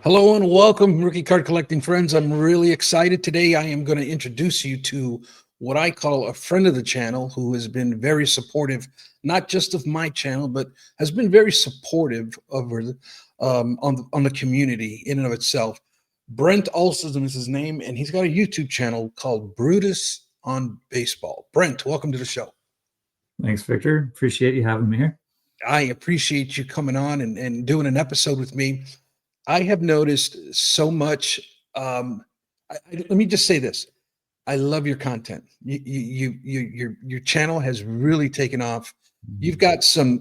Hello and welcome, rookie card collecting friends. I'm really excited today. I am going to introduce you to what I call a friend of the channel who has been very supportive, not just of my channel, but has been very supportive over on the community in and of itself. Brent Olson is his name, and he's got a YouTube channel called Brutus on Baseball. Brent, welcome to the show. Thanks, Victor. Appreciate you having me here. I appreciate you coming on and doing an episode with me. I have noticed so much. Let me just say this: I love your content. Your channel has really taken off. You've got some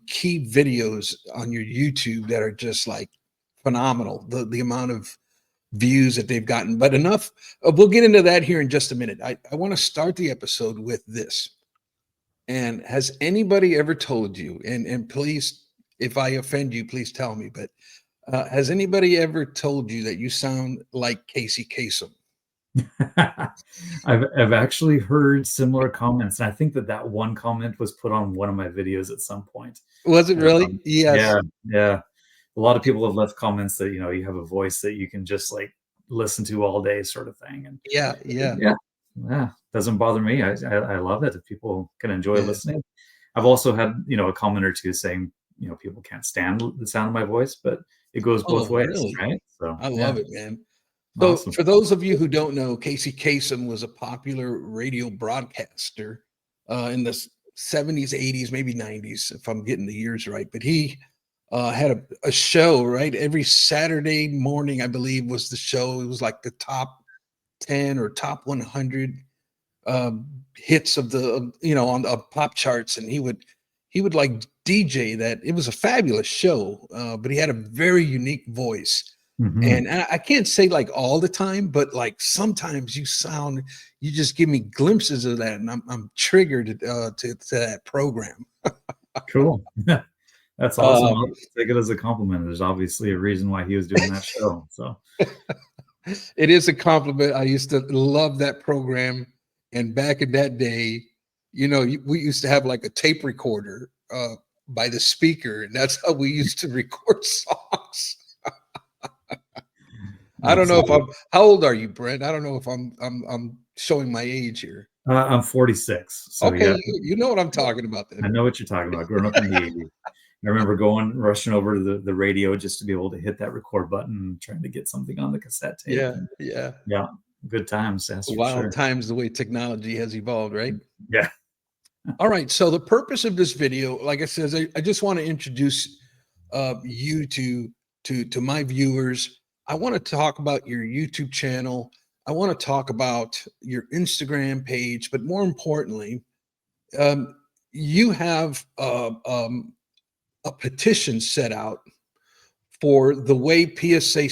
key videos on your YouTube that are just like phenomenal. The amount of views that they've gotten, but enough. We'll get into that here in just a minute. I want to start the episode with this. And has anybody ever told you? And please, if I offend you, please tell me. But has anybody ever told you that you sound like Casey Kasem? I've actually heard similar comments, and I think that one comment was put on one of my videos at some point. Was it really? Yes. Yeah. A lot of people have left comments that you have a voice that you can just like listen to all day, sort of thing. And yeah, doesn't bother me. I love it if people can enjoy listening. I've also had a comment or two saying people can't stand the sound of my voice, but it goes both ways, really? right? So I love it, man. So awesome. for those of you who don't know, Casey Kasem was a popular radio broadcaster in the 70s, 80s, maybe 90s, if I'm getting the years right. But he had a show, right? Every Saturday morning, I believe, was the show. It was like the top 10 or top 100 hits of the on the pop charts, and he would like DJ that. It was a fabulous show, but he had a very unique voice. And I can't say like all the time, but like sometimes you just give me glimpses of that, and I'm triggered to that program. Cool. That's awesome. I'll take it as a compliment. There's obviously a reason why he was doing that show. So it is a compliment. I used to love that program. And back in that day, we used to have like a tape recorder by the speaker, and that's how we used to record songs. I don't know if how old are you, Brent? I don't know if I'm showing my age here. I'm 46. So okay, yeah, you know what I'm talking about then. I know what you're talking about. Growing up in the 80s. I remember rushing over to the radio just to be able to hit that record button and trying to get something on the cassette tape. Yeah. Good times. That's Wild sure. times, the way technology has evolved, right? Yeah. All right. So the purpose of this video, like I said, I just want to introduce you to my viewers. I want to talk about your YouTube channel. I want to talk about your Instagram page, but more importantly, you have a petition set out for the way PSA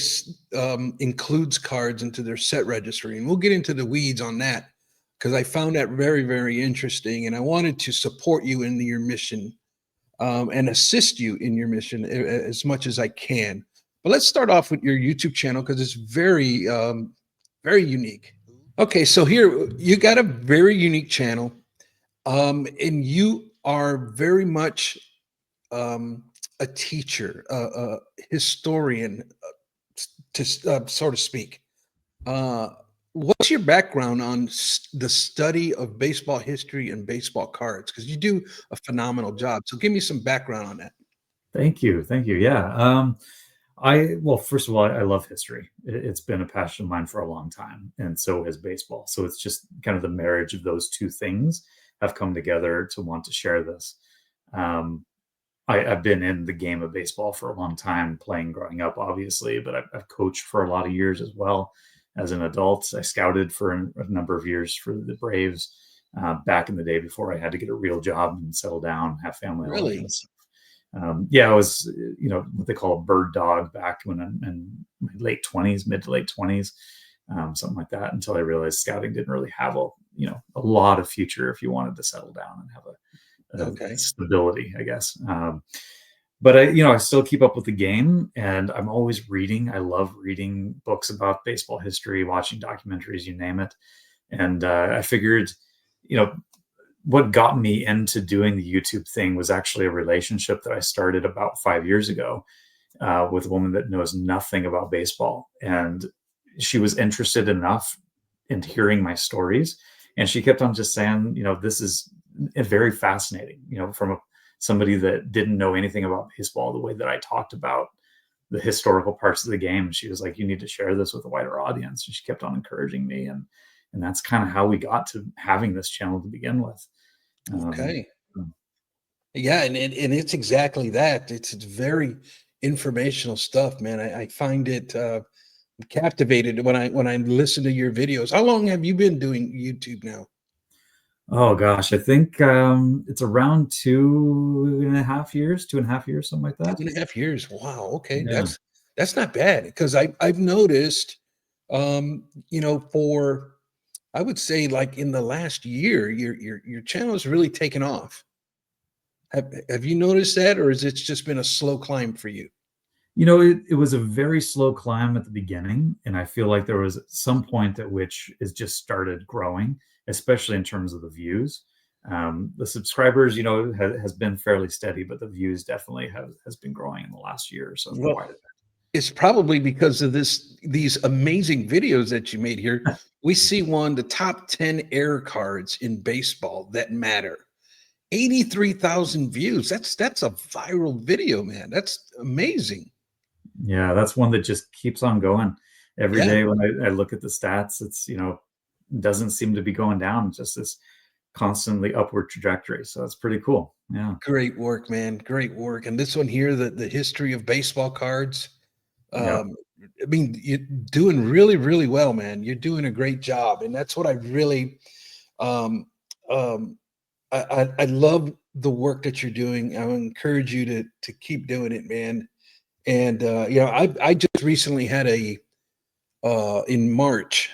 includes cards into their set registry. And we'll get into the weeds on that because I found that very, very interesting. And I wanted to support you in your mission and assist you in your mission as much as I can. But let's start off with your YouTube channel because it's very, very unique. Okay, so here you got a very unique channel, and you are very much a teacher, a historian, to so to speak. What's your background on the study of baseball history and baseball cards? Because you do a phenomenal job. So give me some background on that. Thank you. Yeah. Well, first of all, I love history. It's been a passion of mine for a long time, and so has baseball. So it's just kind of the marriage of those two things have come together to want to share this. I've been in the game of baseball for a long time, playing growing up, obviously, but I've coached for a lot of years as well as an adult. I scouted for a number of years for the Braves back in the day before I had to get a real job and settle down, have family. Really? Yeah, I was, what they call a bird dog back when I'm in my late 20s, mid to late 20s, something like that, until I realized scouting didn't really have a lot of future if you wanted to settle down and have a stability, I guess. But I still keep up with the game, and I'm always reading. I love reading books about baseball history, watching documentaries, you name it. And I figured, what got me into doing the YouTube thing was actually a relationship that I started about 5 years ago. with a woman that knows nothing about baseball. And she was interested enough in hearing my stories. And she kept on just saying, this is very fascinating, from somebody that didn't know anything about baseball, the way that I talked about the historical parts of the game. She was like, you need to share this with a wider audience. And she kept on encouraging me. And that's kind of how we got to having this channel to begin with. Okay. Yeah, and it's exactly that. It's very informational stuff, man. I find it captivated when I listen to your videos. How long have you been doing YouTube now? Oh gosh, I think it's around 2.5 years, 2.5 years, something like that. 2.5 years. Wow. Okay, Yeah. that's not bad because I've noticed, for I would say like in the last year, your channel has really taken off. Have you noticed that, or has it just been a slow climb for you? It was a very slow climb at the beginning, and I feel like there was some point at which it just started growing, especially in terms of the views. The subscribers, has been fairly steady, but the views definitely has been growing in the last year or so Well, quite a bit. it's probably because of these amazing videos that you made here. We see the top 10 error cards in baseball that matter. 83,000 views. That's a viral video, man. That's amazing. Yeah, that's one that just keeps on going. Every Yeah, day when I look at the stats, it's, doesn't seem to be going down, just this constantly upward trajectory. So it's pretty cool. Yeah. great work, man. Great work. And this one here, the history of baseball cards. Yeah. Um, I mean, you're doing really, really well, man. You're doing a great job, and that's what I really, um, um, I love the work that you're doing. I encourage you to keep doing it, man. And I just recently had in March,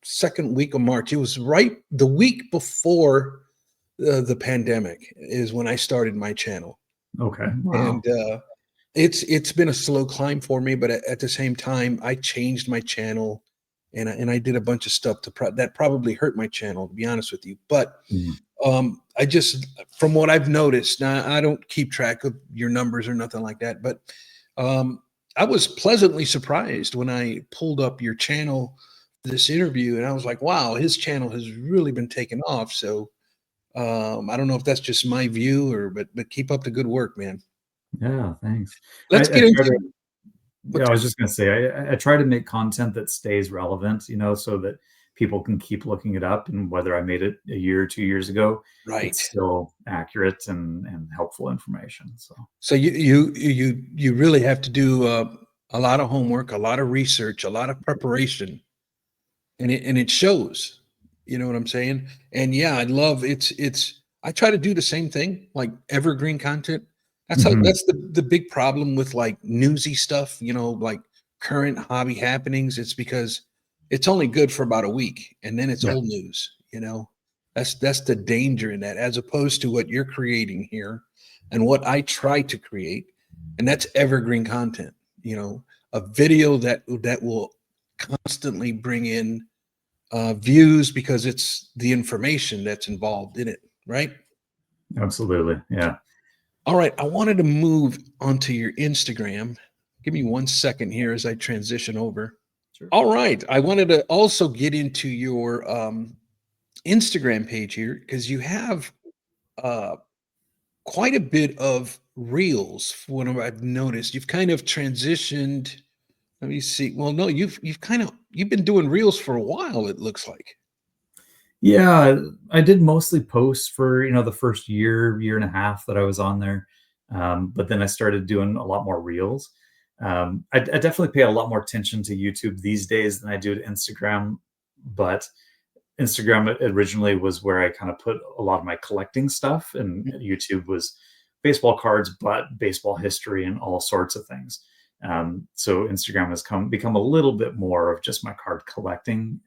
second week of March. It was right the week before the pandemic is when I started my channel, Okay. Wow. and it's been a slow climb for me. But at the same time, I changed my channel, and I did a bunch of stuff that probably hurt my channel, to be honest with you. But Mm. I just, from what I've noticed, now I don't keep track of your numbers or nothing like that, but um, I was pleasantly surprised when I pulled up your channel for this interview, and I was like, wow, his channel has really been taking off. So I don't know if that's just my view, but keep up the good work, man. Yeah. Thanks. Let's I get try to. into Yeah, what. I was just gonna say, I try to make content that stays relevant, so that people can keep looking it up, and whether I made it a year or 2 years ago, it's Right. still accurate and helpful information. So So you really have to do a lot of homework, a lot of research, a lot of preparation, and it shows. You know what I'm saying? And yeah, I love it's I try to do the same thing, like evergreen content. Mhm. That's the big problem with like newsy stuff, like current hobby happenings. It's because it's only good for about a week and then it's Yeah, old news. That's the danger in that, as opposed to what you're creating here and what I try to create, and that's evergreen content, a video that will constantly bring in views because it's the information that's involved in it, right? absolutely. Yeah. All right, I wanted to move onto your Instagram. Give me 1 second here as I transition over. Sure. All right, I wanted to also get into your Instagram page here because you have uh, quite a bit of reels. From what I've noticed, you've kind of transitioned. Let me see. Well, no, you've been doing reels for a while. It looks like. Yeah, I did mostly post for, the first year, year and a half that I was on there. But then I started doing a lot more reels. I definitely pay a lot more attention to YouTube these days than I do to Instagram. But Instagram originally was where I kind of put a lot of my collecting stuff, and YouTube was baseball cards, but baseball history and all sorts of things. So Instagram has become a little bit more of just my card collecting.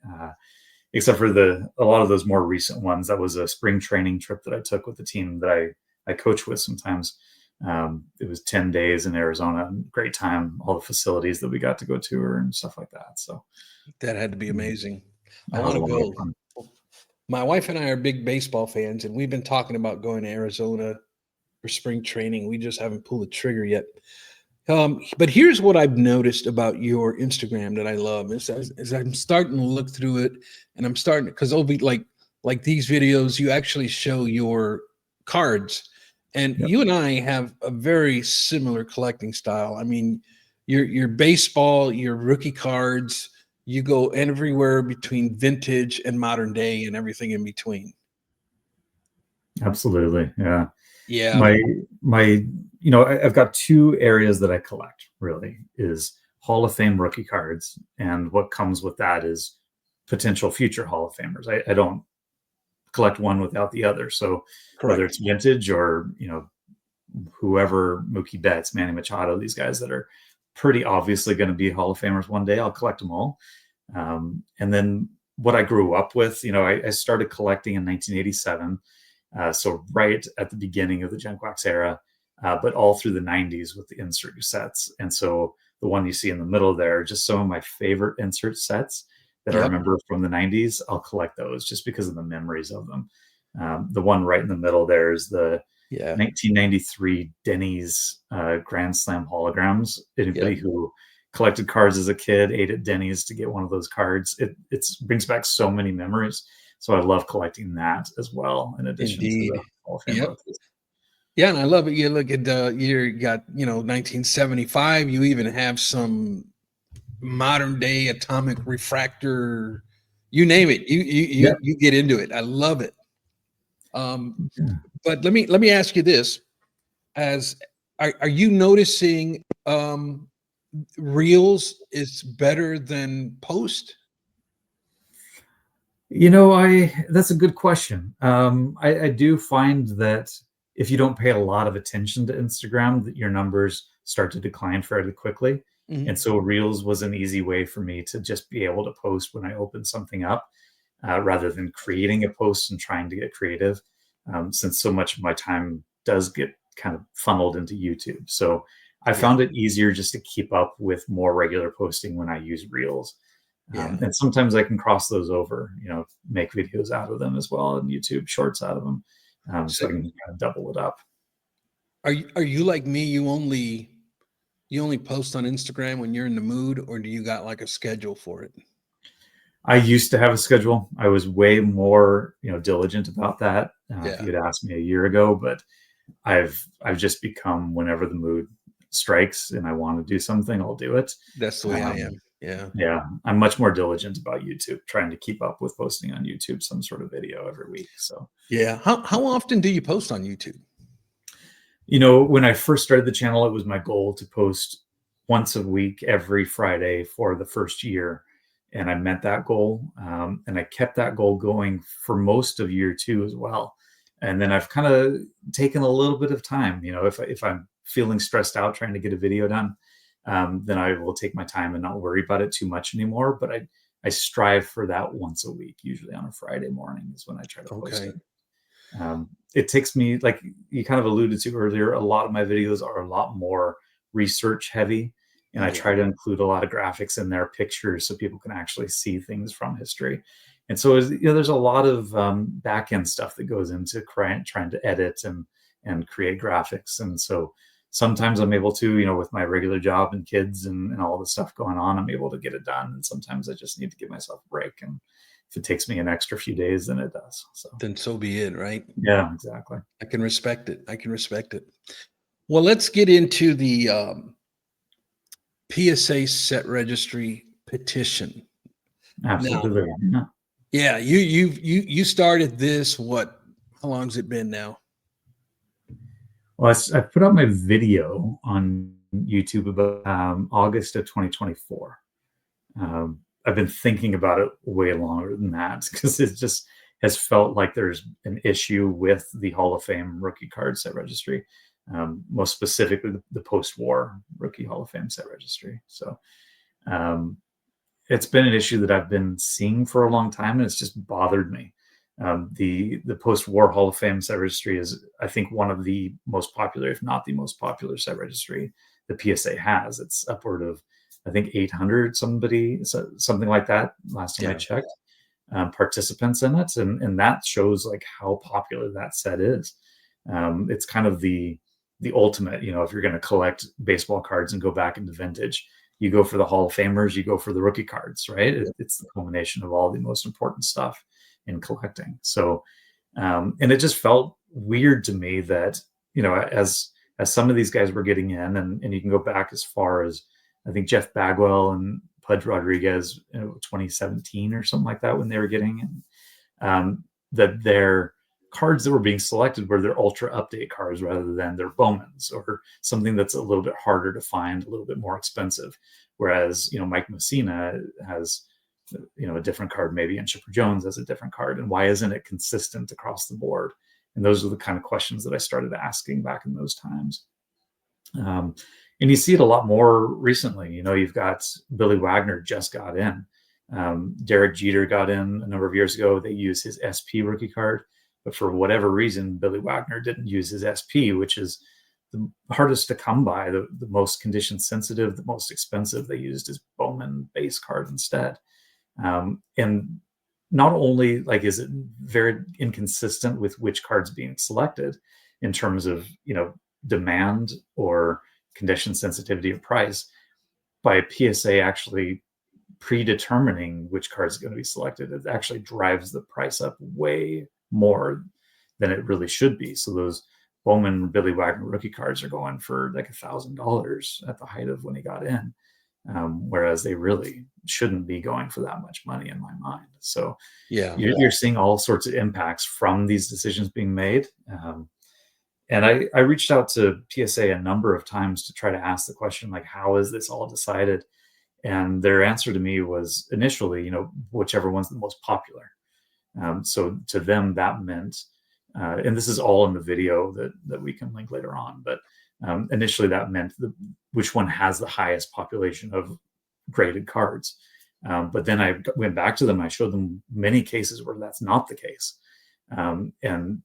Except for a lot of those more recent ones. That was a spring training trip that I took with the team that I coach with sometimes. It was 10 days in Arizona. Great time. All the facilities that we got to go tour and stuff like that. So That had to be amazing. I that was want a to lot of go. fun. My wife and I are big baseball fans, and we've been talking about going to Arizona for spring training. We just haven't pulled the trigger yet. But here's what I've noticed about your Instagram that I love is as I'm starting to look through it, and I'm starting because it'll be like these videos. You actually show your cards, and Yep. you and I have a very similar collecting style. I mean, your baseball, your rookie cards. You go everywhere between vintage and modern day, and everything in between. Absolutely. Yeah. Yeah, My I've got two areas that I collect, really, is Hall of Fame rookie cards, and what comes with that is potential future Hall of Famers. I don't collect one without the other. So whether correct. it's vintage or whoever, Mookie Betts, Manny Machado, these guys that are pretty obviously going to be Hall of Famers one day, I'll collect them all. And then what I grew up with, I started collecting in 1987. So right at the beginning of the Gen Quax era, but all through the 90s with the insert sets. And so the one you see in the middle there, just some of my favorite insert sets that I Yep. remember from the 90s. I'll collect those just because of the memories of them. The one right in the middle there is the Yeah. 1993 Denny's Grand Slam holograms. Anybody Yep. who collected cards as a kid, ate at Denny's to get one of those cards, it brings back so many memories. So I love collecting that as well, in addition to the Indeed. Hall of Fame Yep. rookies. Yeah, and I love it. You look at you got 1975. You even have some modern day atomic refractor. You name it. Yeah. You get into it. I love it. Um, Yeah. but let me ask you this: as are you noticing reels is better than post? I that's a good question. I do find that if you don't pay a lot of attention to Instagram, that your numbers start to decline fairly quickly. And Mhm. so Reels was an easy way for me to just be able to post when I open something up, rather than creating a post and trying to get creative, since so much of my time does get kind of funneled into YouTube. So I Yeah, found it easier just to keep up with more regular posting when I use Reels. yeah. And sometimes I can cross those over, make videos out of them as well, and YouTube shorts out of them. So So I can kind of double it up. are you like me? You only post on Instagram when you're in the mood, or do you got like a schedule for it? I used to have a schedule. I was way more, diligent about that. If Yeah, you had asked me a year ago, but I've just become, whenever the mood strikes and I want to do something, I'll do it. that's the way I Um, am. Yeah. yeah, I'm much more diligent about YouTube, trying to keep up with posting on YouTube some sort of video every week. So Yeah. How often do you post on YouTube? When I first started the channel, it was my goal to post once a week, every Friday for the first year. And I met that goal. And I kept that goal going for most of year two as well. And then I've kind of taken a little bit of time. If I'm feeling stressed out trying to get a video done, then I will take my time and not worry about it too much anymore. But I strive for that once a week, usually on a Friday morning is when I try to post Okay. it. It takes me, like you kind of alluded to earlier, a lot of my videos are a lot more research heavy, and I Yeah. try to include a lot of graphics in there, pictures, so people can actually see things from history. And so there's a lot of back end stuff that goes into trying to edit and create graphics. And so sometimes I'm able to, with my regular job and kids and all the stuff going on, I'm able to get it done. And sometimes I just need to give myself a break. And if it takes me an extra few days, then it does. So Then so be it, right? yeah, exactly. I can respect it. I can respect it. Well, let's get into the PSA Set Registry petition. Now, Absolutely. Yeah. yeah, you started this. What? How long's it been now? Well, I put out my video on YouTube about August of 2024. I've been thinking about it way longer than that because it just has felt like there's an issue with the Hall of Fame rookie card set registry, most specifically the post-war rookie Hall of Fame set registry. So um, it's been an issue that I've been seeing for a long time, and it's just bothered me. The post-war Hall of Fame set registry is, I think, one of the most popular, if not the most popular set registry the PSA has. It's upward of, I think, 800 something like that. Last time I Yeah. checked, participants in it, and that shows like how popular that set is. It's kind of the the ultimate. If you're going to collect baseball cards and go back into vintage, you go for the Hall of Famers, you go for the rookie cards, right? It's the culmination of all the most important stuff in collecting. So, and it just felt weird to me that, as some of these guys were getting in, and you can go back as far as, I think, Jeff Bagwell and Pudge Rodriguez, 2017 or something like that, when they were getting in, that their cards that were being selected were their ultra update cards rather than their Bowmans, or something that's a little bit harder to find, a little bit more expensive. Whereas, Mike Messina has, a different card maybe, and Chipper Jones has a different card. And why isn't it consistent across the board? And those are the kind of questions that I started asking back in those times. And you see it a lot more recently. You've got Billy Wagner just got in. Derek Jeter got in a number of years ago. They used his SP rookie card, but for whatever reason, Billy Wagner didn't use his SP, which is the hardest to come by, the most condition sensitive, the most expensive. They used his Bowman base card instead. And not only is it very inconsistent with which card's being selected in terms of, demand or condition sensitivity of price, by PSA actually predetermining which card is going to be selected, it actually drives the price up way more than it really should be. So those Bowman Billy Wagner rookie cards are going for like $1,000 at the height of when he got in, whereas they really shouldn't be going for that much money in my mind. So you're seeing all sorts of impacts from these decisions being made. And I reached out to PSA a number of times to try to ask the question, how is this all decided? And their answer to me was initially, whichever one's the most popular. So to them, that meant, and this is all in the video that we can link later on, but initially that meant which one has the highest population of graded cards. But then I went back to them. I showed them many cases where that's not the case. And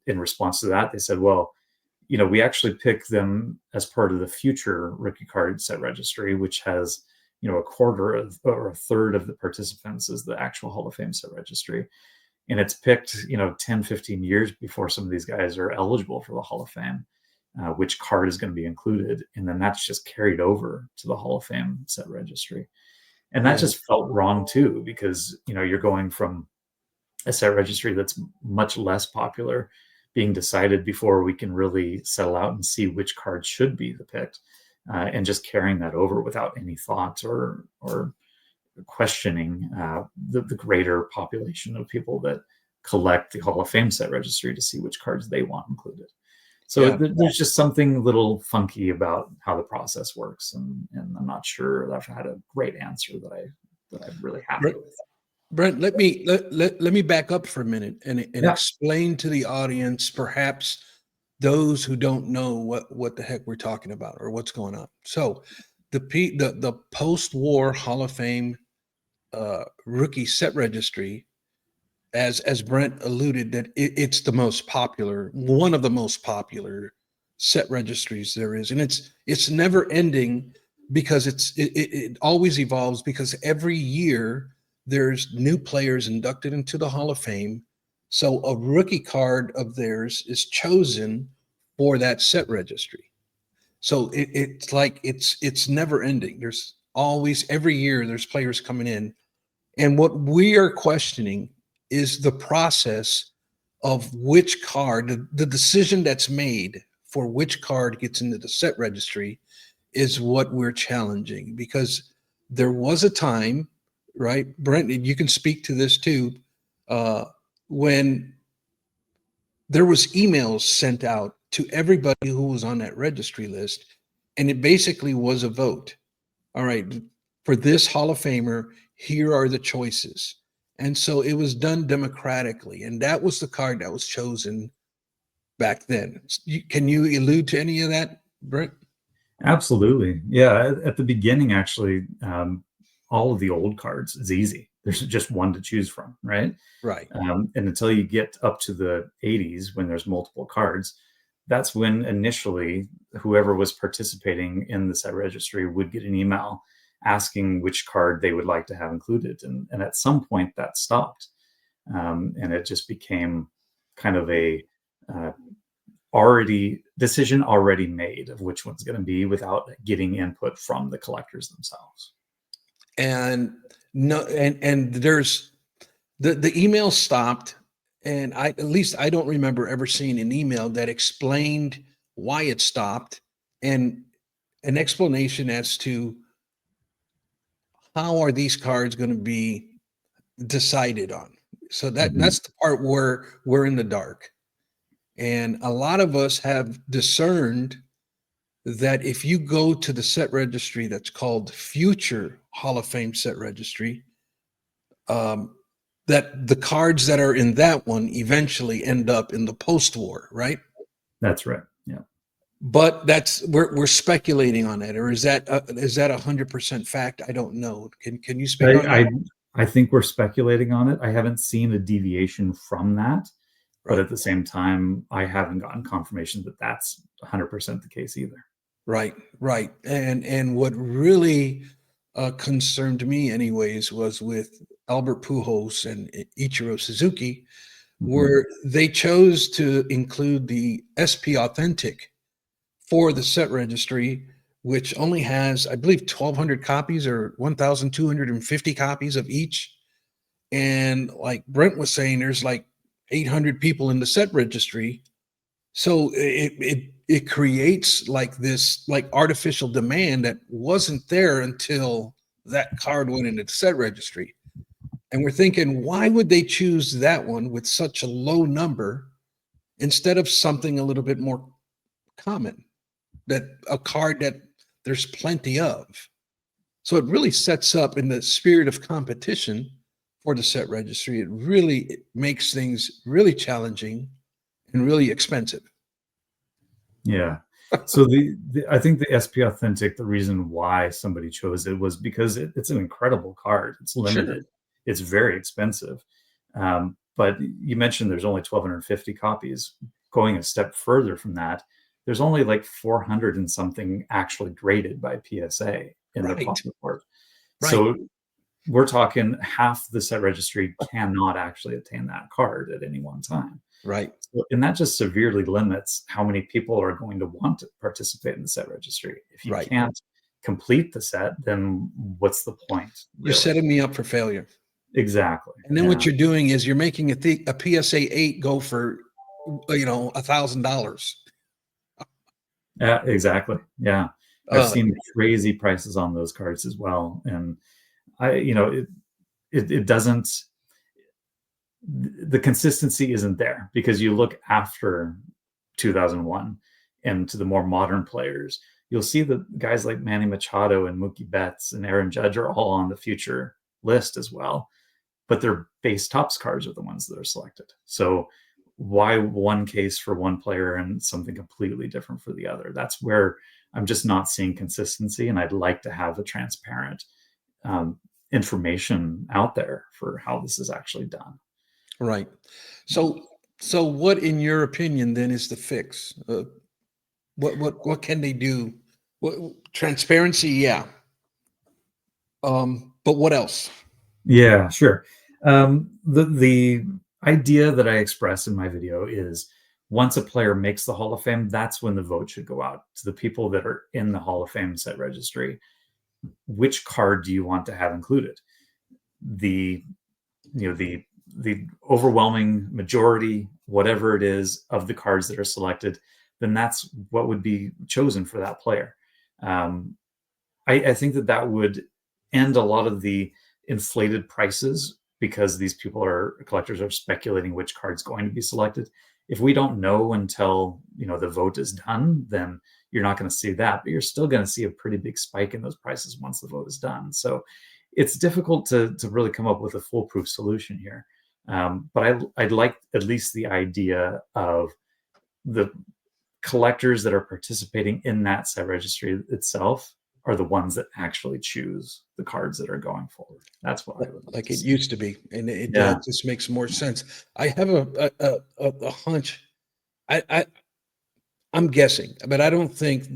in response to that, they said, well, we actually pick them as part of the future rookie card set registry, which has, a quarter of or a third of the participants is the actual Hall of Fame set registry. And it's picked, 10, 15 years before some of these guys are eligible for the Hall of Fame, which card is going to be included. And then that's just carried over to the Hall of Fame set registry. And that just felt wrong too, because, you're going from a set registry that's much less popular being decided before we can really settle out and see which card should be the picked, and just carrying that over without any thought or questioning the greater population of people that collect the Hall of Fame set registry to see which cards they want included. So there's just something a little funky about how the process works, and I'm not sure that I've had a great answer that I'm really happy with. Brent, let me back up for a minute and explain to the audience, perhaps those who don't know what the heck we're talking about or what's going on. So the post-war Hall of Fame rookie set registry, as Brent alluded, that it's the most popular, one of the most popular set registries there is, and it's never ending, because it always evolves, because every year there's new players inducted into the Hall of Fame. So a rookie card of theirs is chosen for that set registry. So it's never ending. There's always, every year there's players coming in. And what we are questioning is the process of which card, the decision that's made for which card gets into the set registry is what we're challenging. Because there was a time, right, Brent, you can speak to this too, when there was emails sent out to everybody who was on that registry list, and it basically was a vote. All right, for this Hall of Famer, here are the choices. And so it was done democratically, and that was the card that was chosen back then. Can you allude to any of that, Brent? Absolutely. Yeah. At the beginning, actually, all of the old cards is easy. There's just one to choose from, right? Right. And until you get up to the 80s, when there's multiple cards, that's when initially whoever was participating in the set registry would get an email asking which card they would like to have included. And at some point that stopped. And it just became kind of a decision already made of which one's going to be without getting input from the collectors themselves. And no, and there's the email stopped, and at least I don't remember ever seeing an email that explained why it stopped and an explanation as to how are these cards going to be decided on. So that's the part where we're in the dark. And a lot of us have discerned that if you go to the set registry that's called Future Hall of Fame Set Registry, that the cards that are in that one eventually end up in the post-war, right? That's right. Yeah. But that's we're speculating on that, or is that 100% fact? I don't know. Can you speak on that? I think we're speculating on it. I haven't seen a deviation from that, but Right. at the same time, I haven't gotten confirmation that that's 100% the case either. Right, right. And what really concerned me, anyways, was with Albert Pujols and Ichiro Suzuki, where they chose to include the SP Authentic for the set registry, which only has, I believe, 1,200 copies or 1,250 copies of each. And like Brent was saying, there's like 800 people in the set registry. So it creates like this like artificial demand that wasn't there until that card went into the set registry. And we're thinking, why would they choose that one with such a low number instead of something a little bit more common, that a card that there's plenty of? So it really sets up in the spirit of competition for the set registry. It makes things really challenging and really expensive. Yeah. So I think the SP Authentic, the reason why somebody chose it was because it's an incredible card. It's limited. It's very expensive. But you mentioned there's only 1,250 copies. Going a step further from that, there's only like 400 and something actually graded by PSA in the pop report. Right. So we're talking half the set registry cannot actually attain that card at any one time. Right. And that just severely limits how many people are going to want to participate in the set registry. If you can't complete the set, then what's the point? You're setting me up for failure. Exactly. And then what you're doing is you're making a PSA 8 go for, $1,000. Yeah, exactly. Yeah. I've seen crazy prices on those cards as well. And it doesn't, the consistency isn't there, because you look after 2001 and to the more modern players, you'll see that guys like Manny Machado and Mookie Betts and Aaron Judge are all on the future list as well, but their base tops cards are the ones that are selected. So why one case for one player and something completely different for the other? That's where I'm just not seeing consistency, and I'd like to have a transparent information out there for how this is actually done. Right. So what, in your opinion, then is the fix? What can they do? Transparency, yeah. But what else? Yeah, sure. The idea that I express in my video is, once a player makes the Hall of Fame, that's when the vote should go out to the people that are in the Hall of Fame set registry. Which card do you want to have included? The overwhelming majority, whatever it is, of the cards that are selected, then that's what would be chosen for that player. I think that would end a lot of the inflated prices, because these collectors are speculating which card's going to be selected. If we don't know until the vote is done, then you're not going to see that, but you're still going to see a pretty big spike in those prices once the vote is done. So it's difficult to really come up with a foolproof solution here. But I'd like at least the idea of the collectors that are participating in that set registry itself are the ones that actually choose the cards that are going forward. That's what I would like it used to be, and it just makes more sense. I have a hunch. I'm guessing, but I don't think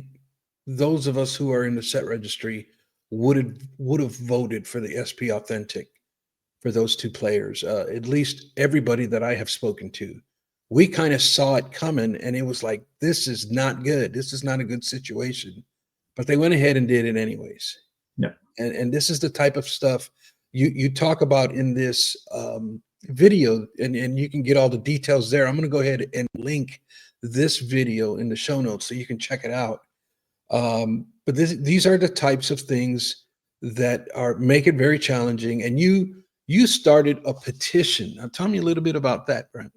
those of us who are in the set registry would have voted for the SP Authentic for those two players. At least everybody that I have spoken to we kind of saw it coming, and it was like, this is not good. This is not a good situation. But they went ahead and did it anyways. Yeah. And this is the type of stuff you talk about in this video, and you can get all the details there. I'm going to go ahead and link this video in the show notes so you can check it out. But these are the types of things that make it very challenging. And you started a petition. Now, tell me a little bit about that, Brent.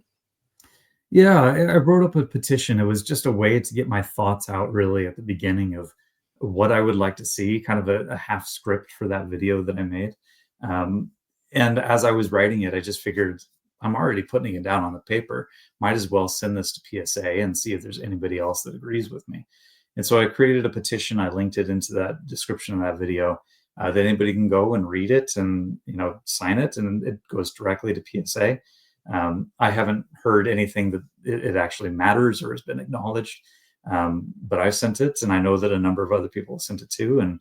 Yeah, I wrote up a petition. It was just a way to get my thoughts out really at the beginning of what I would like to see, kind of a half script for that video that I made. Um, and as I was writing it, I just figured I'm already putting it down on the paper. Might as well send this to PSA and see if there's anybody else that agrees with me. And so I created a petition. I linked it into that description of that video, that anybody can go and read it and sign it, and it goes directly to PSA. I haven't heard anything that it actually matters or has been acknowledged, but I sent it, and I know that a number of other people sent it too. And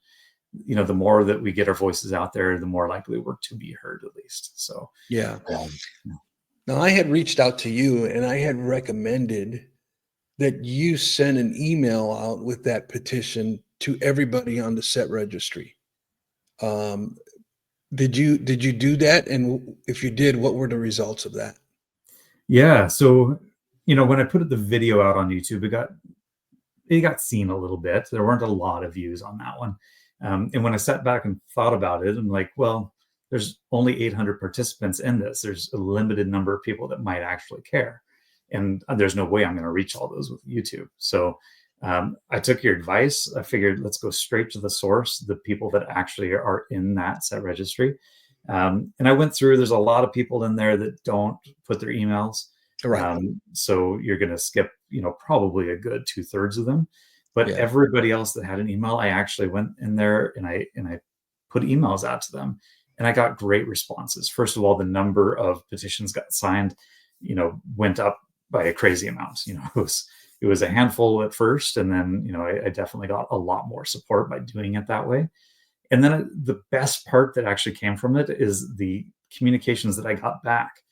the more that we get our voices out there, the more likely we're to be heard, at least. So Yeah. yeah. Now, I had reached out to you, and I had recommended that you send an email out with that petition to everybody on the set registry. Did you do that? And if you did, what were the results of that? Yeah. So, when I put the video out on YouTube, it got seen a little bit. There weren't a lot of views on that one. And when I sat back and thought about it, I'm like, well, there's only 800 participants in this. There's a limited number of people that might actually care. And there's no way I'm going to reach all those with YouTube. So I took your advice. I figured, let's go straight to the source, the people that actually are in that set registry. And I went through, there's a lot of people in there that don't put their emails. Right. So you're going to skip, probably a good 2/3 of them. But Yeah. everybody else that had an email, I actually went in there and I put emails out to them, and I got great responses. First of all, the number of petitions got signed, went up by a crazy amount. It was a handful at first, and then I definitely got a lot more support by doing it that way. And then the best part that actually came from it is the communications that I got back.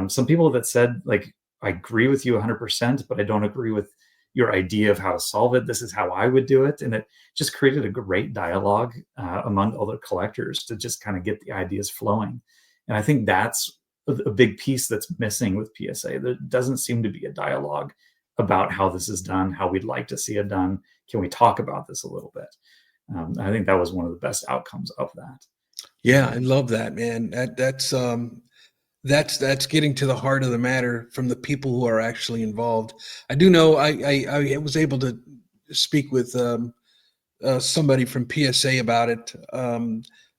Some people that said, like, I agree with you 100%, but I don't agree with your idea of how to solve it. This is how I would do it. And it just created a great dialogue among other collectors to just kind of get the ideas flowing. And I think that's a big piece that's missing with PSA. There doesn't seem to be a dialogue about how this is done, how we'd like to see it done. Can we talk about this a little bit? I think that was one of the best outcomes of that. Yeah, I love that, man. That's getting to the heart of the matter from the people who are actually involved. I do know I was able to speak with somebody from PSA about it.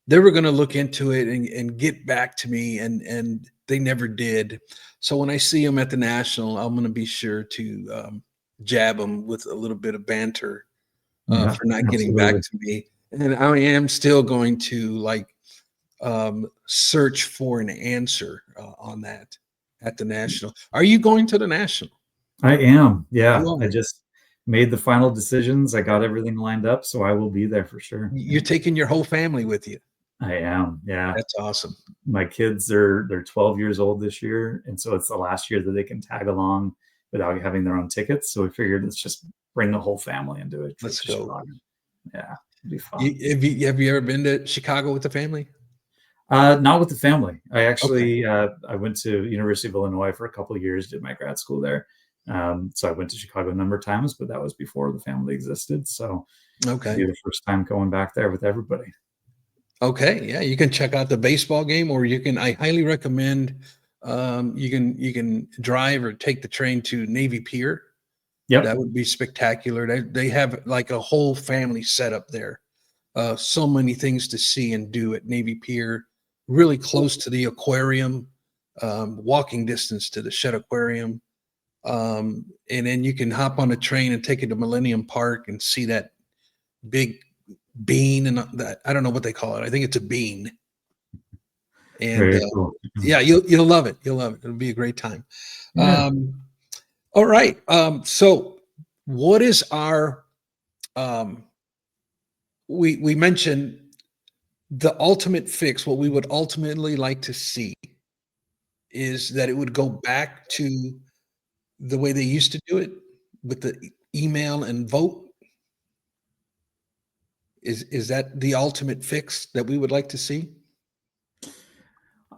They were going to look into it and get back to me, and they never did. So when I see them at the National, I'm going to be sure to jab them with a little bit of banter Yeah, for not getting back absolutely. to me. And I am still going to search for an answer on that at the National. Are you going to the National? I am. You Yeah. I are. just made the final decisions. I got everything lined up, so I will be there for sure. You're taking your whole family with you. I am. Yeah. That's awesome. My kids they're 12 years old this year, and so it's the last year that they can tag along without having their own tickets. So we figured, let's just bring the whole family and do a trip Let's to go. Chicago. Yeah, it'll be fun. Have you ever been to Chicago with the family? Not with the family. I Okay. actually I went to University of Illinois for a couple of years, did my grad school there. So I went to Chicago a number of times, but that was before the family existed. So it'll Okay. be the first time going back there with everybody. Okay. Yeah, you can check out the baseball game, or I highly recommend you can drive or take the train to Navy Pier. Yep. That would be spectacular. They have like a whole family set up there. So many things to see and do at Navy Pier, really close to the aquarium, walking distance to the Shed Aquarium. And then you can hop on a train and take it to Millennium Park and see that big bean, and that, I don't know what they call it. I think it's a bean. And Very cool. yeah, you'll love it. You'll love it. It'll be a great time. Yeah. All right. So what is our we mentioned the ultimate fix. What we would ultimately like to see is that it would go back to the way they used to do it with the email and vote? Is that the ultimate fix that we would like to see?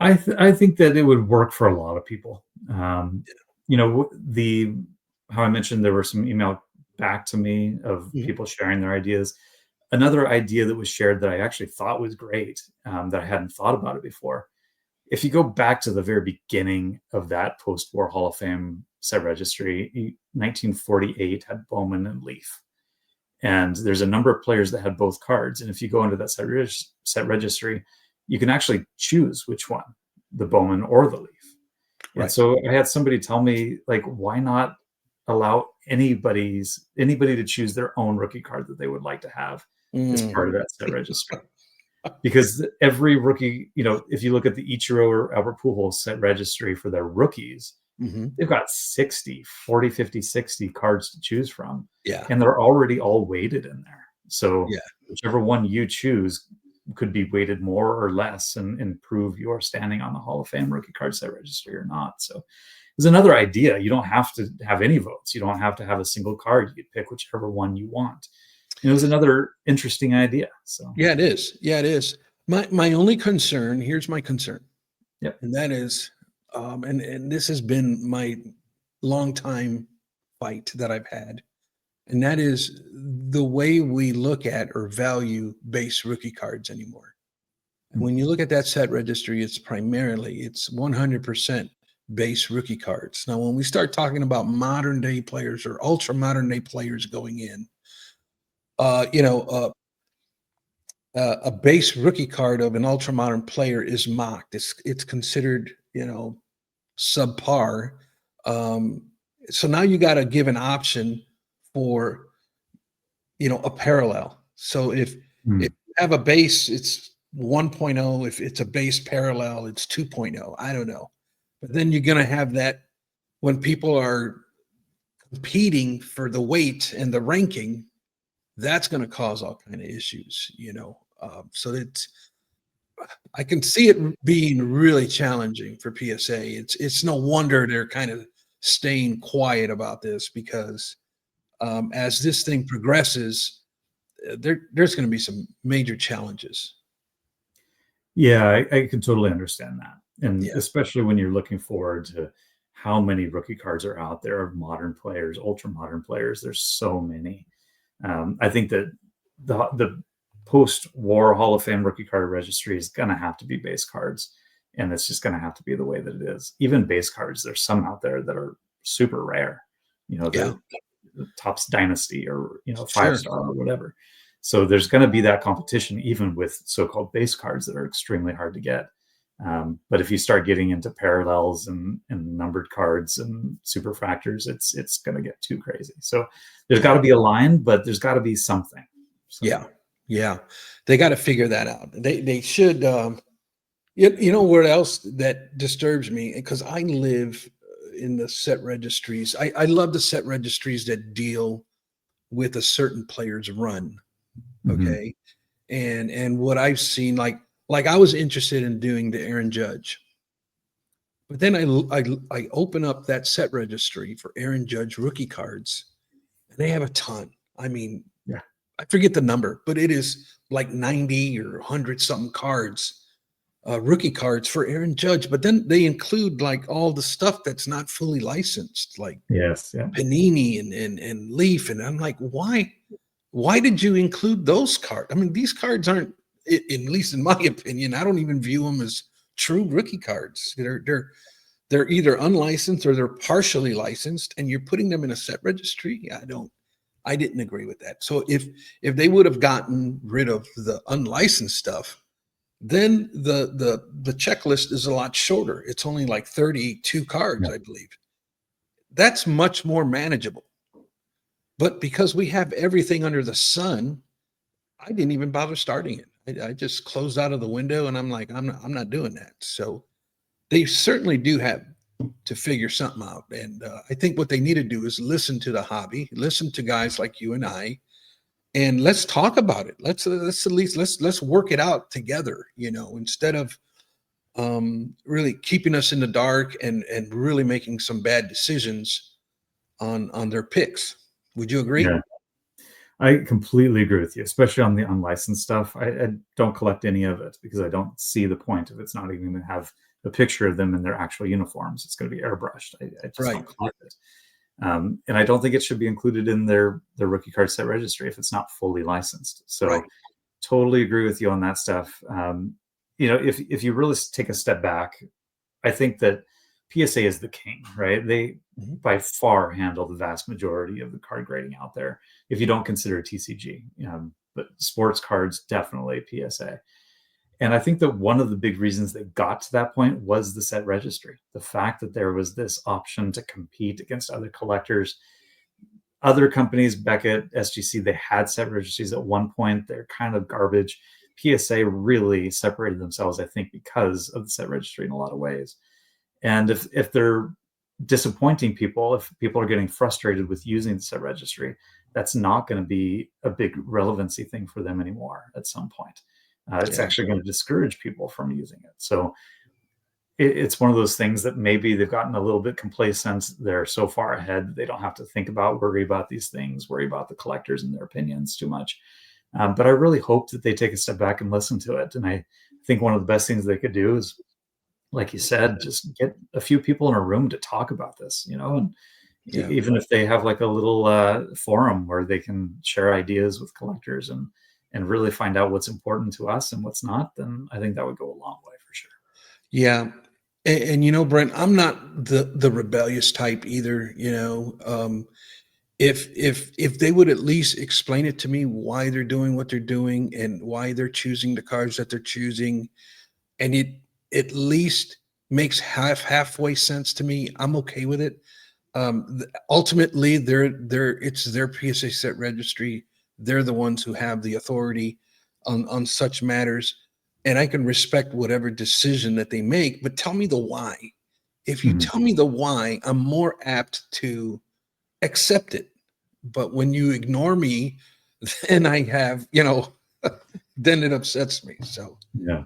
I think that it would work for a lot of people. The how I mentioned there were some email back to me of Mhm. people sharing their ideas. Another idea that was shared that I actually thought was great, that I hadn't thought about it before. If you go back to the very beginning of that post-war Hall of Fame set registry, 1948 had Bowman and Leaf. And there's a number of players that had both cards. And if you go into that set registry, you can actually choose which one, the Bowman or the Leaf. And Right. so I had somebody tell me, like, why not allow anybody to choose their own rookie card that they would like to have as Mm. part of that set registry? Because every rookie, if you look at the Ichiro or Albert Pujols set registry for their rookies, Mhm. they've got 60, 40, 50, 60 cards to choose from, Yeah. and they're already all weighted in there. So Yeah. whichever one you choose could be weighted more or less and improve your standing on the Hall of Fame rookie card set registry or not. So there's another idea. You don't have to have any votes. You don't have to have a single card. You could pick whichever one you want. It was another interesting idea. So Yeah, it is. Yeah, it is. My only concern, here's my concern, yep. and that is, and this has been my long time fight that I've had, and that is the way we look at or value base rookie cards anymore. When you look at that set registry, it's 100% base rookie cards. Now, when we start talking about modern day players or ultra modern day players going in, uh, you know, uh, a base rookie card of an ultra modern player is mocked. It's considered, subpar. Um, so now you got to give an option for, a parallel. So if Mm. you have a base, it's 1.0. If it's a base parallel, it's 2.0. I don't know. But then you're going to have that when people are competing for the weight and the ranking, that's going to cause all kind of issues. So it's I can see it being really challenging for PSA. It's no wonder they're kind of staying quiet about this because as this thing progresses, there's going to be some major challenges. Yeah, I can totally understand that. And Yeah, especially when you're looking forward to how many rookie cards are out there of modern players, ultra modern players. There's so many. I think that the post-war Hall of Fame rookie card registry is going to have to be base cards, and it's just going to have to be the way that it is. Even base cards, there's some out there that are super rare. yeah, The Topps Dynasty or Five sure, Star or whatever. So there's going to be that competition, even with so-called base cards that are extremely hard to get. But if you start getting into parallels and numbered cards and superfractors, it's going to get too crazy. So there's yeah, got to be a line, but there's got to be something. So yeah, yeah. They got to figure that out. They should. You know what else that disturbs me? Because I live in the set registries. I love the set registries that deal with a certain player's run. mhm. Okay. And what I've seen, like I was interested in doing the Aaron Judge, but then I open up that set registry for Aaron Judge rookie cards, and they have a ton. I mean, Yeah. I forget the number, but it is like 90 or 100 something cards, rookie cards for Aaron Judge. But then they include like all the stuff that's not fully licensed, like Yes. Yeah. Panini and Leaf. And I'm like, why did you include those cards? I mean, these cards aren't, at least in my opinion, I don't even view them as true rookie cards. They're either unlicensed or they're partially licensed, and you're putting them in a set registry. I didn't agree with that. So if they would have gotten rid of the unlicensed stuff, then the checklist is a lot shorter. It's only like 32 cards, Yeah. I believe. That's much more manageable. But because we have everything under the sun, I didn't even bother starting it. I just closed out of the window, and I'm like, I'm not doing that. So they certainly do have to figure something out. And I think what they need to do is listen to the hobby, listen to guys like you and I, and let's talk about it. Let's at least let's work it out together. Instead of really keeping us in the dark and really making some bad decisions on their picks. Would you agree? Yeah. I completely agree with you, especially on the unlicensed stuff. I don't collect any of it because I don't see the point of it's not even going to have a picture of them in their actual uniforms. It's going to be airbrushed. I just Right. don't collect it. And I don't think it should be included in their rookie card set registry if it's not fully licensed. Right. So totally agree with you on that stuff. If you really take a step back, I think that PSA is the king, right? They Mhm. by far handle the vast majority of the card grading out there. If you don't consider TCG, but sports cards definitely PSA. And I think that one of the big reasons they got to that point was the set registry. The fact that there was this option to compete against other collectors. Other companies, Beckett, SGC, they had set registries at one point. They're kind of garbage. PSA really separated themselves, I think, because of the set registry in a lot of ways. And if they're disappointing people, if people are getting frustrated with using the set registry, that's not going to be a big relevancy thing for them anymore at some point. It's Yeah. actually going to discourage people from using it. So it's one of those things that maybe they've gotten a little bit complacent. They're so far ahead, they don't have to worry about these things, worry about the collectors and their opinions too much. But I really hope that they take a step back and listen to it. And I think one of the best things they could do is, like you said, just get a few people in a room to talk about this, and Yeah. even if they have like a little forum where they can share ideas with collectors and really find out what's important to us and what's not, then I think that would go a long way for sure. Yeah. And Brent, I'm not the rebellious type either. If they would at least explain it to me why they're doing what they're doing and why they're choosing the cards that they're choosing, and it at least makes halfway sense to me, I'm okay with it. Ultimately, it's their PSA set registry. They're the ones who have the authority on such matters, and I can respect whatever decision that they make. But tell me the why. If you Mhm. tell me the why, I'm more apt to accept it. But when you ignore me, then I have, then it upsets me. So, Yeah.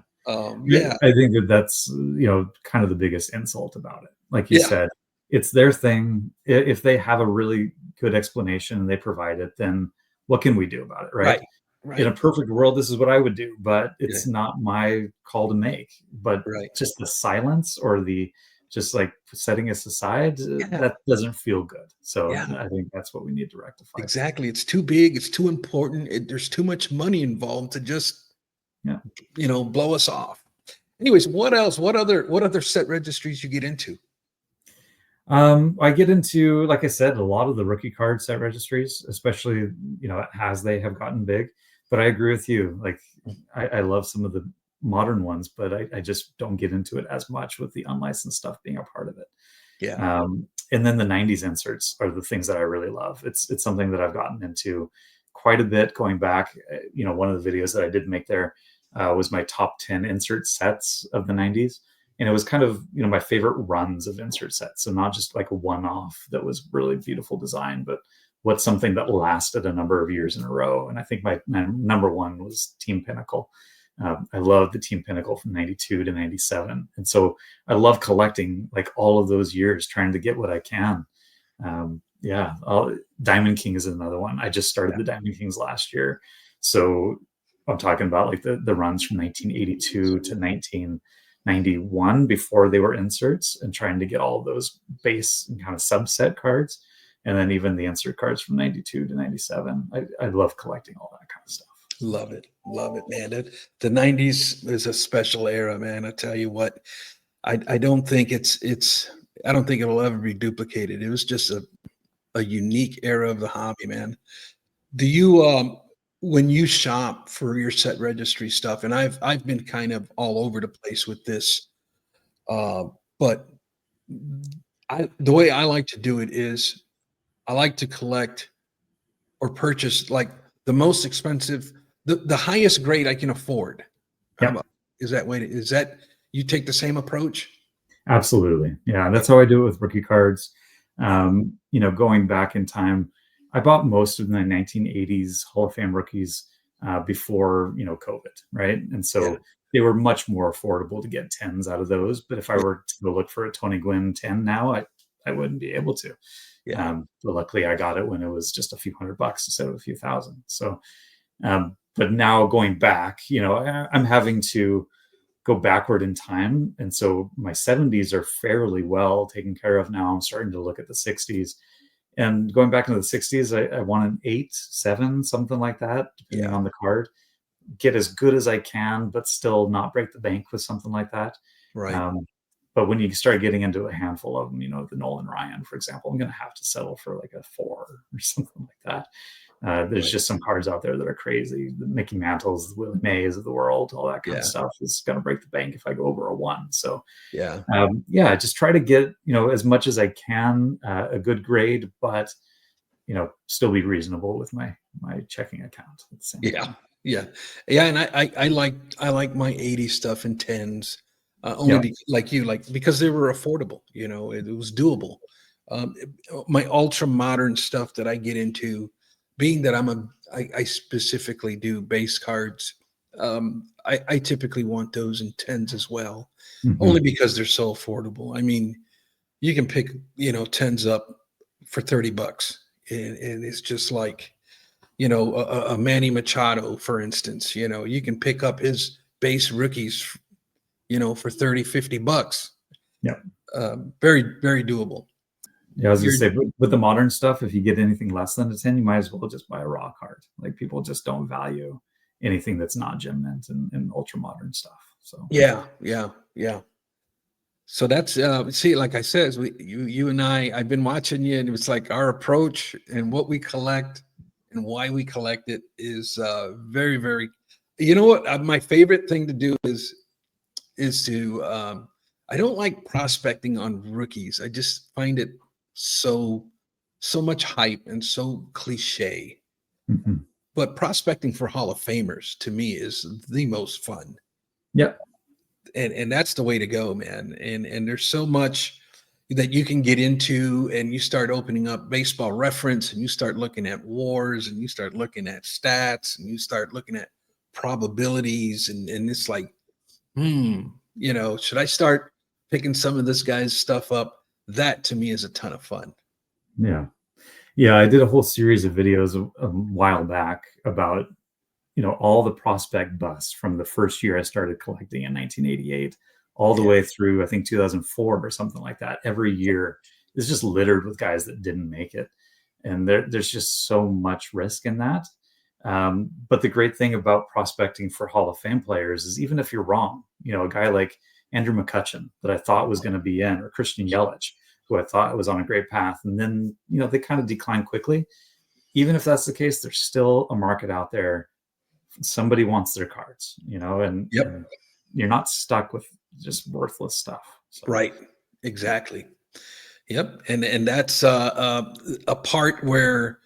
yeah, I think that's kind of the biggest insult about it. Like you yeah, said, it's their thing. If they have a really good explanation and they provide it, then what can we do about it, right? right, In right, a perfect world, this is what I would do, but yeah, it's not my call to make. But right, just the silence or the just like setting us aside, yeah, that doesn't feel good. So yeah. I think that's what we need to rectify. Exactly. It's too big. It's too important. There's too much money involved to just, Yeah. blow us off. Anyways, what else? What other set registries you get into? I get into, like I said, a lot of the rookie card set registries, especially, as they have gotten big. But I agree with you. Like, I love some of the modern ones, but I just don't get into it as much with the unlicensed stuff being a part of it. Yeah. And then the 90s inserts are the things that I really love. It's something that I've gotten into quite a bit going back. One of the videos that I did make there was my top 10 insert sets of the 90s. And it was kind of, my favorite runs of insert sets. So not just like a one-off that was really beautiful design, but what's something that lasted a number of years in a row. And I think my number one was Team Pinnacle. I love the Team Pinnacle from 92 to 97. And so I love collecting like all of those years, trying to get what I can. Yeah, Diamond King is another one. I just started Yeah. the Diamond Kings last year. So I'm talking about like the runs from 1982 to 1991 before they were inserts, and trying to get all of those base and kind of subset cards. And then even the insert cards from 92 to 97. I love collecting all that kind of stuff. Love it. Love it, man. The 90s is a special era, man. I tell you what, I don't think I don't think it'll ever be duplicated. It was just a unique era of the hobby, man. Do you when you shop for your set registry stuff, and I've been kind of all over the place with this, uh, but the way I like to do it is I like to collect or purchase like the most expensive, the highest grade I can afford. How Yep. about is that you take the same approach? Absolutely. Yeah, Yeah. that's how I do it with rookie cards. Going back in time, I bought most of the 1980s Hall of Fame rookies before, COVID, right? And Yeah. so they were much more affordable to get 10s out of those. But if I Yeah. were to go look for a Tony Gwynn 10 now, I wouldn't be able to. Yeah. But luckily I got it when it was just a few $100 instead of a few thousand. So, but now going back, I'm having to go backward in time. And so my 70s are fairly well taken care of now. I'm starting to look at the 60s. And going back into the 60s, I want an 8, 7, something like that, depending Yeah. on the card. Get as good as I can, but still not break the bank with something like that. Right. Um, but when you start getting into a handful of them, the Nolan Ryan, for example, I'm going to have to settle for like a 4 or something like that. There's Right. just some cards out there that are crazy. The Mickey Mantles, the Willie Mays of the world, all that kind of Yeah. stuff is going to break the bank if I go over a 1. So, Yeah. yeah, just try to get, as much as I can, a good grade, but, still be reasonable with my checking account at the same Yeah. time. Yeah. Yeah. And I like my 80 stuff in tens, only Yeah. because they were affordable, it was doable. My ultra modern stuff that I get into, being that I specifically do base cards. I typically want those in tens as well, only Mhm. because they're so affordable. I mean, you can pick, tens up for $30, and it's just like, a Manny Machado, for instance. You can pick up his base rookies, for 30, $50. Yeah. Very, very doable. Yeah, I was gonna You're say, with the modern stuff, if you get anything less than a 10, you might as well just buy a raw card. Like, people just don't value anything that's not gem mint and ultra modern stuff. So Yeah, yeah, yeah. So that's see, like I said, you and I've been watching you, and it's like our approach and what we collect and why we collect it is very, very. You know what? My favorite thing to do is to I don't like prospecting on rookies. I just find it so much hype and so cliche. mhm. But prospecting for Hall of Famers to me is the most fun. Yeah. And that's the way to go, man. And there's so much that you can get into, and you start opening up Baseball Reference, and you start looking at wars, and you start looking at stats, and you start looking at probabilities, and it's like, should I start picking some of this guy's stuff up? That to me is a ton of fun. Yeah. Yeah, I did a whole series of videos a while back about, all the prospect busts from the first year I started collecting in 1988, all the Yeah. way through, I think, 2004 or something like that. Every year is just littered with guys that didn't make it. And there's just so much risk in that. But the great thing about prospecting for Hall of Fame players is, even if you're wrong, a guy like Andrew McCutcheon that I thought was going to be in, or Christian Yelich, who I thought was on a great path, and then they kind of decline quickly. Even if that's the case, there's still a market out there. Somebody wants their cards, and Yep. you're not stuck with just worthless stuff. So Right. Exactly. Yep. And that's a part where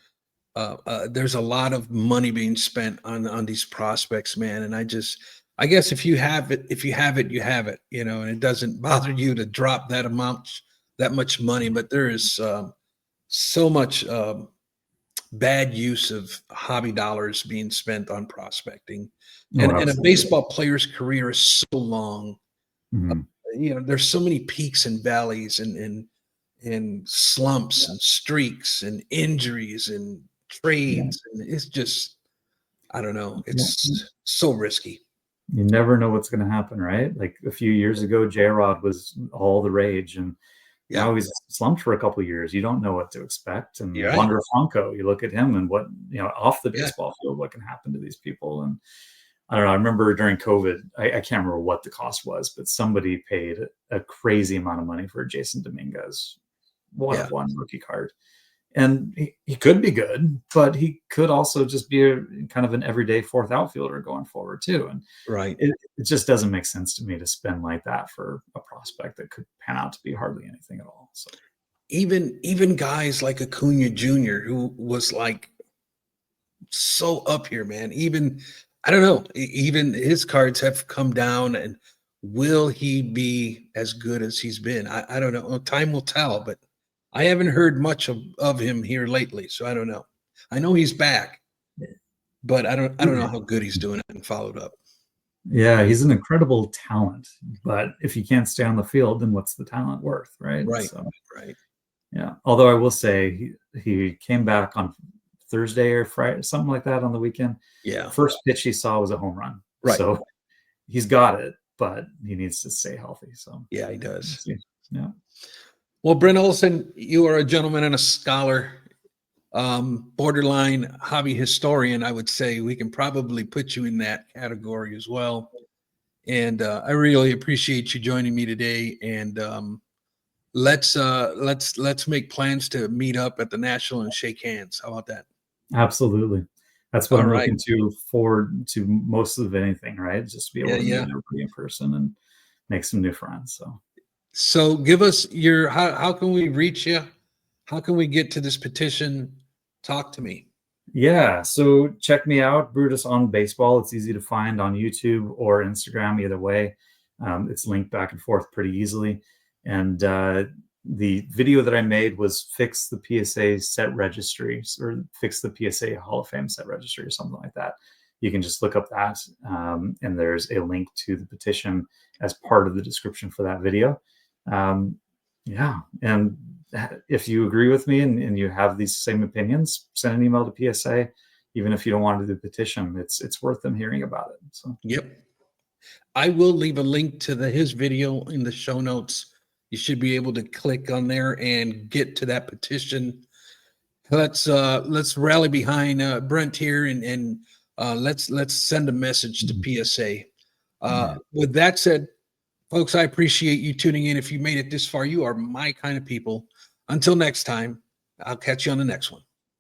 there's a lot of money being spent on these prospects, man. And I guess if you have it, you have it, and it doesn't bother you to drop that much money. But there is so much bad use of hobby dollars being spent on prospecting, oh, and a absolutely. baseball player's career is so long. Mhm. There's so many peaks and valleys, and slumps and streaks and injuries and Yeah. trades, and it's just, I don't know, Yeah. it's so risky. You never know what's going to happen, right? Like, a few years ago, J-Rod was all the rage, and Yeah, now he's slumped for a couple of years. You don't know what to expect. And you're right. Wander Franco, you look at him and what, off the Yeah, baseball field, what can happen to these people. And I don't know. I remember during COVID, I can't remember what the cost was, but somebody paid a crazy amount of money for Jason Dominguez one yeah, of one rookie card. And he could be good, but he could also just be a kind of an everyday fourth outfielder going forward too. And right. it just doesn't make sense to me to spend like that for a prospect that could pan out to be hardly anything at all. So Even guys like Acuna Jr., who was like so up here, man. Even I don't know. Even his cards have come down, and will he be as good as he's been? I don't know. Time will tell, but I haven't heard much of him here lately, so I don't know. I know he's back, but I don't know how good he's doing and followed up. yeah, he's an incredible talent, but if you can't stay on the field, then what's the talent worth, right? Right, So right. Yeah. Although I will say he came back on Thursday or Friday, something like that on the weekend. Yeah. First pitch he saw was a home run. Right. So he's got it, but he needs to stay healthy. So Yeah, he does. yeah. Well, Brent Olson, you are a gentleman and a scholar, borderline hobby historian. I would say we can probably put you in that category as well. And I really appreciate you joining me today. And let's make plans to meet up at the National and shake hands. How about that? Absolutely. That's what All I'm right. looking to forward to most of anything, right? Just to be able Yeah, to meet yeah. everybody in person and make some new friends. So give us your how can we reach you? How can we get to this petition? Talk to me. Yeah, so check me out, Brutus on Baseball. It's easy to find on YouTube or Instagram, either way. It's linked back and forth pretty easily. And the video that I made was fix the PSA set registry, or fix the PSA Hall of Fame set registry, or something like that. You can just look up that, and there's a link to the petition as part of the description for that video. Yeah, and if you agree with me and you have these same opinions, send an email to PSA. Even if you don't want to do the petition, it's worth them hearing about it. So Yep. I will leave a link to his video in the show notes. You should be able to click on there and get to that petition. Let's rally behind Brent here and let's send a message to PSA. With that said, folks, I appreciate you tuning in. If you made it this far, you are my kind of people. Until next time, I'll catch you on the next one.